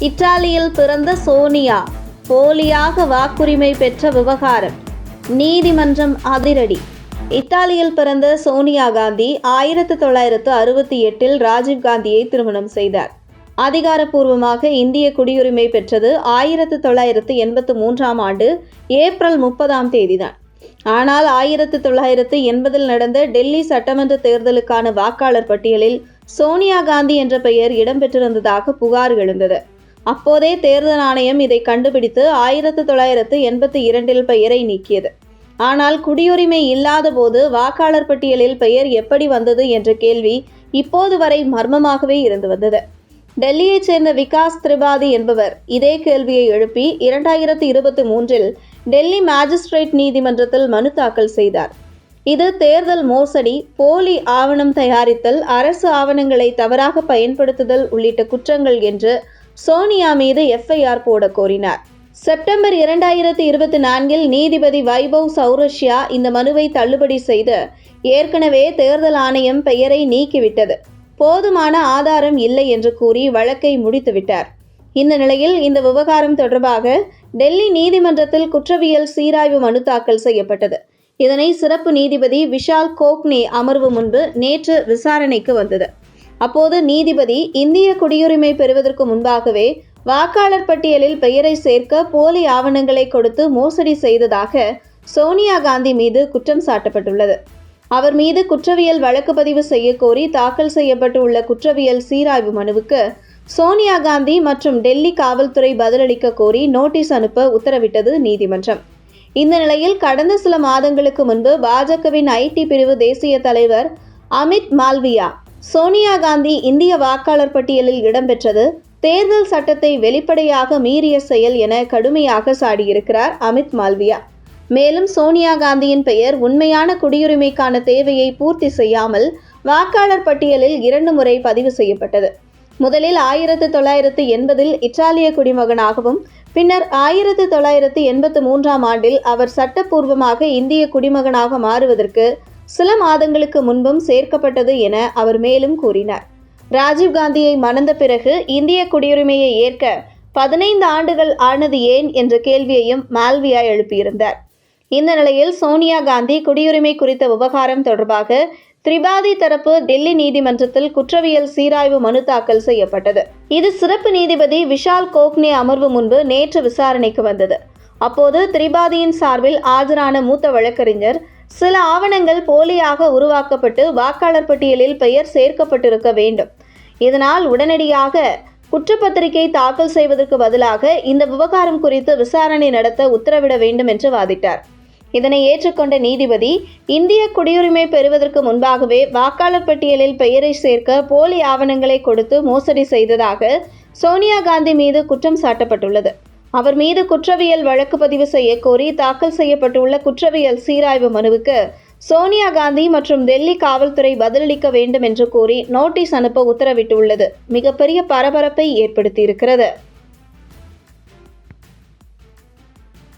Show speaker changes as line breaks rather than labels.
இத்தாலியில் பிறந்த சோனியா போலியாக வாக்குரிமை பெற்ற விவகாரம் நீதிமன்றம் அதிரடி. இத்தாலியில் பிறந்த சோனியா காந்தி 1968 ராஜீவ்காந்தியை திருமணம் செய்தார். அதிகாரப்பூர்வமாக இந்திய குடியுரிமை பெற்றது 1983 ஆண்டு ஏப்ரல் 30 தான். ஆனால் 1980 நடந்த டெல்லி சட்டமன்ற தேர்தலுக்கான வாக்காளர் பட்டியலில் சோனியா காந்தி என்ற பெயர் இடம்பெற்றிருந்ததாக புகார் எழுந்தது. அப்போதே தேர்தல் ஆணையம் இதை கண்டுபிடித்து 1982 பெயரை நீக்கியது. ஆனால் குடியுரிமை இல்லாத போது வாக்காளர் பட்டியலில் பெயர் எப்படி வந்தது என்ற கேள்வி இப்போது வரை மர்மமாகவே இருந்து வந்தது. டெல்லியைச் சேர்ந்த விகாஸ் திரிபாதி என்பவர் இதே கேள்வியை எழுப்பி 2023 டெல்லி மேஜிஸ்ட்ரேட் நீதிமன்றத்தில் மனு தாக்கல் செய்தார். இது தேர்தல் மோசடி, போலி ஆவணம் தயாரித்தல், அரசு ஆவணங்களை தவறாக பயன்படுத்துதல் உள்ளிட்ட குற்றங்கள் என்று சோனியா மீது எஃப்ஐஆர் போட கோரினார். செப்டம்பர் 2024 நீதிபதி வைபவ் சௌரஷ்யா இந்த மனுவை தள்ளுபடி செய்து ஏற்கனவே தேர்தல் ஆணையம் பெயரை நீக்கிவிட்டது, போதுமான ஆதாரம் இல்லை என்று கூறி வழக்கை முடித்துவிட்டார். இந்த நிலையில் இந்த விவகாரம் தொடர்பாக டெல்லி நீதிமன்றத்தில் குற்றவியல் சீராய்வு மனு தாக்கல் செய்யப்பட்டது. இதனை சிறப்பு நீதிபதி விஷால் கோக்னே அமர்வு முன்பு நேற்று விசாரணைக்கு வந்தது. அப்போது நீதிபதி இந்திய குடியுரிமை பெறுவதற்கு முன்பாகவே வாக்காளர் பட்டியலில் பெயரை சேர்க்க போலி ஆவணங்களை கொடுத்து மோசடி செய்ததாக சோனியா காந்தி மீது குற்றம் சாட்டப்பட்டுள்ளது. அவர் மீது குற்றவியல் வழக்கு பதிவு செய்யக்கோரி தாக்கல் செய்யப்பட்டுள்ள குற்றவியல் சீராய்வு மனுவுக்கு சோனியா காந்தி மற்றும் டெல்லி காவல்துறை பதிலளிக்க கோரி நோட்டீஸ் அனுப்ப உத்தரவிட்டது நீதிமன்றம். இந்த நிலையில் கடந்த சில மாதங்களுக்கு முன்பு பாஜகவின் ஐடி பிரிவு தேசிய தலைவர் அமித் மால்வியா சோனியா காந்தி இந்திய வாக்காளர் பட்டியலில் இடம்பெற்றது தேர்தல் சட்டத்தை வெளிப்படையாக மீறிய செயல் என கடுமையாக சாடியிருக்கிறார் அமித் மால்வியா. மேலும் சோனியா காந்தியின் பெயர் உண்மையான குடியுரிமைக்கான தேவையை பூர்த்தி செய்யாமல் வாக்காளர் பட்டியலில் 2 முறை பதிவு செய்யப்பட்டது. முதலில் 1980 இத்தாலிய குடிமகனாகவும் பின்னர் 1983 அவர் சட்டப்பூர்வமாக இந்திய குடிமகனாக மாறுவதற்கு சில மாதங்களுக்கு முன்பும் சேர்க்கப்பட்டது என அவர் மேலும் கூறினார். ராஜீவ்காந்தியை மணந்த பிறகு இந்திய குடியுரிமையை ஏற்க 15 ஆண்டுகள் ஆனது ஏன் என்ற கேள்வியையும் மால்வியா எழுப்பியிருந்தார். இந்த நிலையில் சோனியா காந்தி குடியுரிமை குறித்த விவகாரம் தொடர்பாக திரிபாதி தரப்பு டெல்லி நீதிமன்றத்தில் குற்றவியல் சீராய்வு மனு தாக்கல் செய்யப்பட்டது. இது சிறப்பு நீதிபதி விஷால் கோக்னே அமர்வு முன்பு நேற்று விசாரணைக்கு வந்தது. அப்போது திரிபாதியின் சார்பில் ஆஜரான மூத்த வழக்கறிஞர் சில ஆவணங்கள் போலியாக உருவாக்கப்பட்டு வாக்காளர் பட்டியலில் பெயர் சேர்க்கப்பட்டிருக்க வேண்டும், இதனால் உடனடியாக குற்றப்பத்திரிகை தாக்கல் செய்வதற்கு பதிலாக இந்த விவகாரம் குறித்து விசாரணை நடத்த உத்தரவிட வேண்டும் என்று வாதிட்டார். இதனை ஏற்றுக்கொண்ட நீதிபதி இந்திய குடியுரிமை பெறுவதற்கு முன்பாகவே வாக்காளர் பட்டியலில் பெயரை சேர்க்க போலி ஆவணங்களை கொடுத்து மோசடி செய்ததாக சோனியா காந்தி மீது குற்றம் சாட்டப்பட்டுள்ளது. அவர் மீது குற்றவியல் வழக்கு பதிவு செய்ய கோரி தாக்கல் செய்யப்பட்டுள்ள குற்றவியல் சீராய்வு மனுவுக்கு சோனியா காந்தி மற்றும் டெல்லி காவல்துறை பதிலளிக்க வேண்டும் என்று கூறி நோட்டீஸ் அனுப்ப உத்தரவிட்டுள்ளது மிகப்பெரிய பரபரப்பை ஏற்படுத்தியிருக்கிறது.